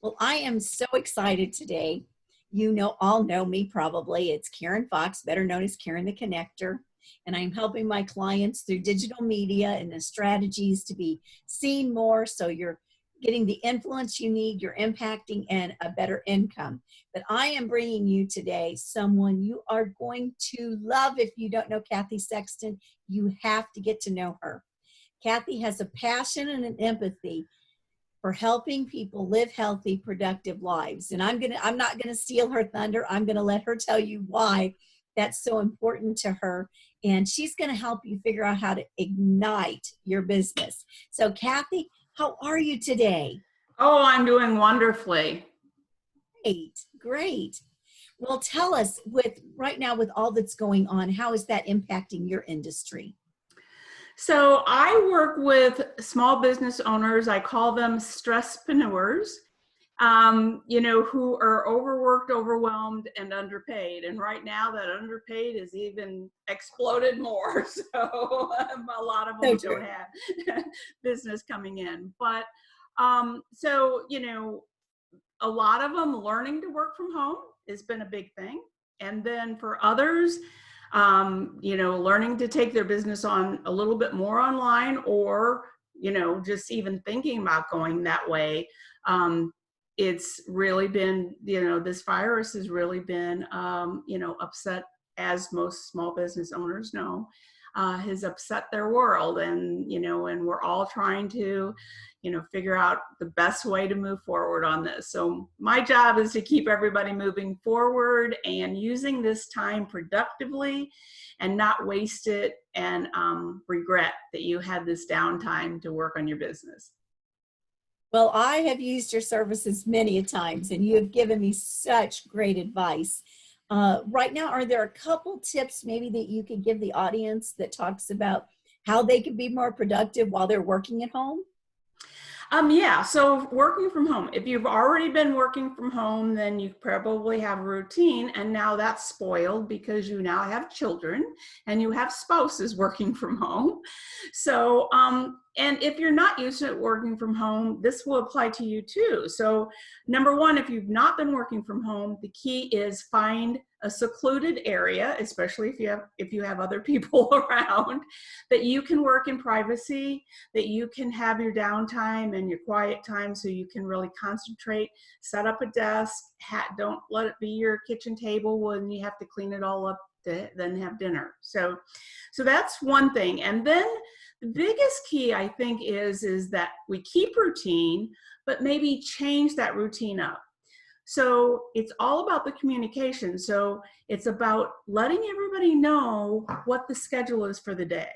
Well, I am so excited today. You know, all know me probably. It's Karen Fox, better known as Karen the Connector. And I'm helping my clients through digital media and the strategies to be seen more. So you're getting the influence you need, you're impacting, and a better income. But I am bringing you today someone you are going to love. If you don't know Cathy Sexton, you have to get to know her. Cathy has a passion and an empathy for helping people live healthy, productive lives. And I'm not gonna steal her thunder. I'm gonna let her tell you why that's so important to her. And she's gonna help you figure out how to ignite your business. So Cathy, how are you today? Oh, I'm doing wonderfully. Great, great. Well, tell us right now with all that's going on, how is that impacting your industry? So I work with small business owners. I call them stresspreneurs, who are overworked, overwhelmed, and underpaid. And right now that underpaid is even exploded more. So a lot of them don't have business coming in. But a lot of them learning to work from home has been a big thing. And then for others, learning to take their business on a little bit more online, or, just even thinking about going that way. It's really been, this virus has really been, upset, as most small business owners know, has upset their world. And we're all trying to, figure out the best way to move forward on this. So my job is to keep everybody moving forward and using this time productively and not waste it and regret that you had this downtime to work on your business. Well, I have used your services many a times, and you have given me such great advice. Right now, are there a couple tips maybe that you could give the audience that talks about how they can be more productive while they're working at home? So working from home, if you've already been working from home, then you probably have a routine, and now that's spoiled because you now have children and you have spouses working from home. So, and if you're not used to working from home, this will apply to you too. So number one, if you've not been working from home, the key is find a secluded area, especially if you have other people around, that you can work in privacy, that you can have your downtime and your quiet time so you can really concentrate. Set up a desk. Don't let it be your kitchen table when you have to clean it all up to then have dinner. So that's one thing. And then the biggest key, I think, is that we keep routine, but maybe change that routine up. So it's all about the communication. So it's about letting everybody know what the schedule is for the day.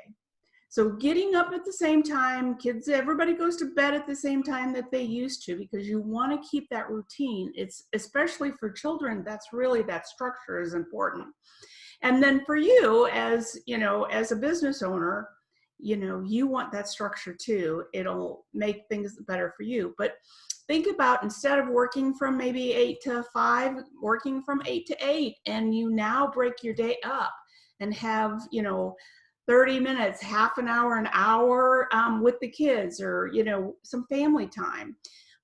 So getting up at the same time, everybody goes to bed at the same time that they used to, because you want to keep that routine. It's especially for children, that structure is important. And then for you as a business owner, you want that structure too. It'll make things better for you. But think about, instead of working from maybe 8 to 5, working from 8 to 8, and you now break your day up and have, 30 minutes, half an hour with the kids, or, some family time.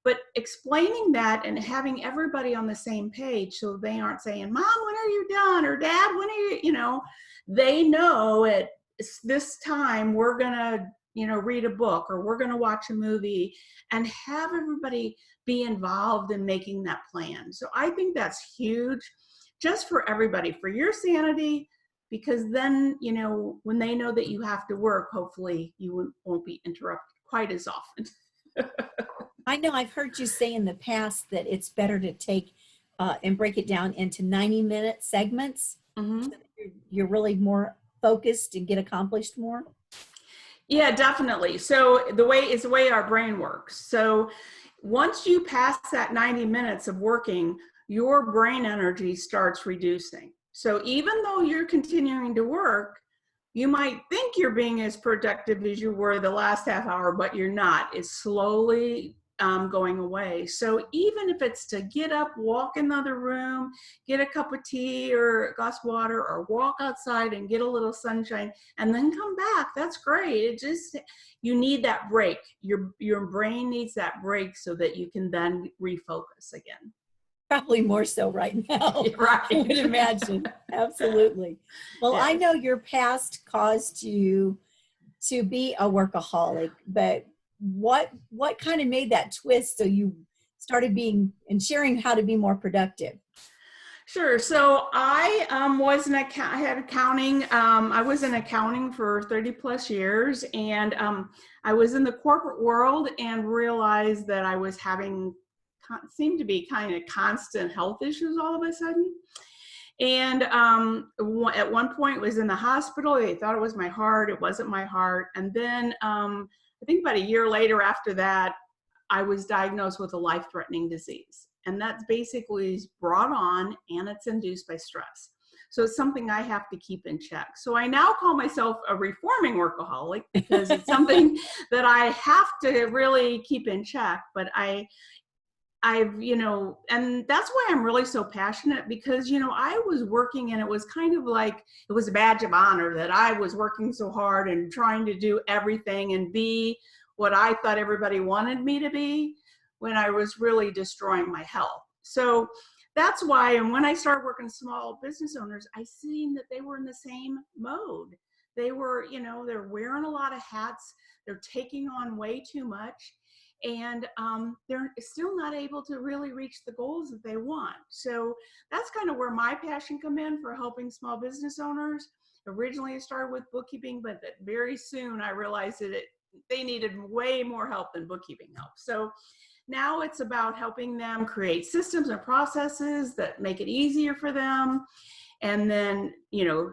But explaining that and having everybody on the same page, so they aren't saying, Mom, when are you done? Or Dad, when are you, they know at this time we're going to, read a book, or we're going to watch a movie, and have everybody be involved in making that plan. So I think that's huge, just for everybody, for your sanity, because then, when they know that you have to work, hopefully you won't be interrupted quite as often. I know I've heard you say in the past that it's better to take and break it down into 90-minute segments. Mm-hmm. So that you're really more focused and get accomplished more. Yeah, definitely. So the way our brain works. So once you pass that 90 minutes of working, your brain energy starts reducing. So even though you're continuing to work, you might think you're being as productive as you were the last half hour, but you're not. It's slowly going away. So even if it's to get up, walk in the other room, get a cup of tea or a glass of water, or walk outside and get a little sunshine and then come back, that's great. It just, you need that break. Your brain needs that break so that you can then refocus again. Probably more so right now. Right. I would imagine. Absolutely. Well, I Yes. know your past caused you to be a workaholic, but what kind of made that twist so you started being and sharing how to be more productive? Sure. So I I had accounting. I was in accounting for 30 plus years, and I was in the corporate world and realized that I was having seemed to be kind of constant health issues all of a sudden. And at one point was in the hospital. They thought it was my heart. It wasn't my heart. And then I think about a year later after that, I was diagnosed with a life-threatening disease. And that's basically brought on, and it's induced by stress. So it's something I have to keep in check. So I now call myself a reforming workaholic because it's something that I have to really keep in check. But and that's why I'm really so passionate, because, I was working and it was kind of like, it was a badge of honor that I was working so hard and trying to do everything and be what I thought everybody wanted me to be, when I was really destroying my health. So that's why, and when I started working with small business owners, I seen that they were in the same mode. They were, they're wearing a lot of hats, they're taking on way too much, and they're still not able to really reach the goals that they want. So that's kind of where my passion come in for helping small business owners. Originally I started with bookkeeping, but that very soon I realized that they needed way more help than bookkeeping help. So now it's about helping them create systems and processes that make it easier for them, and then,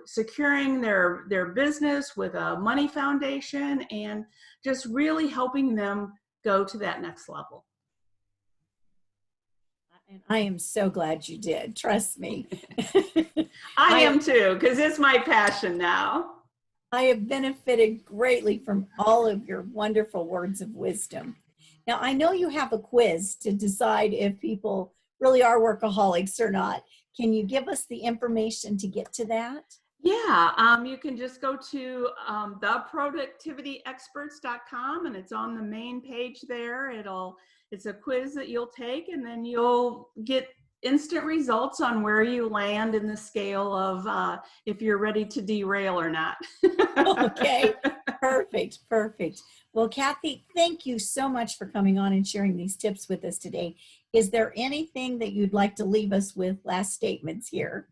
securing their business with a money foundation, and just really helping them go to that next level. And I am so glad you did. Trust me. I am too, because it's my passion now. I have benefited greatly from all of your wonderful words of wisdom. Now, I know you have a quiz to decide if people really are workaholics or not. Can you give us the information to get to that? Yeah, you can just go to theproductivityexperts.com, and it's on the main page there. It's a quiz that you'll take, and then you'll get instant results on where you land in the scale of if you're ready to derail or not. Okay, perfect. Well, Cathy, thank you so much for coming on and sharing these tips with us today. Is there anything that you'd like to leave us with, last statements here?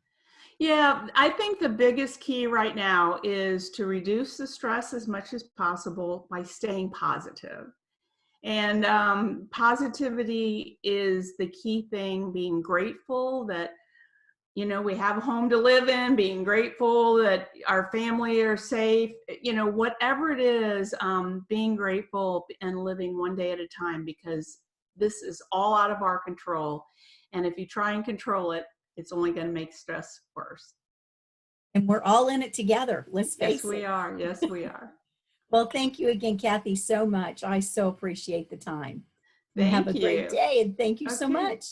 Yeah, I think the biggest key right now is to reduce the stress as much as possible by staying positive. And positivity is the key thing. Being grateful that, we have a home to live in, being grateful that our family are safe, whatever it is, being grateful and living one day at a time, because this is all out of our control. And if you try and control it, it's only going to make stress worse. And we're all in it together. Let's face Yes, we it. are. Yes, we are. Well, thank you again, Cathy, so much. I so appreciate the time. You have Thank a great you. day, and thank you so Okay. much.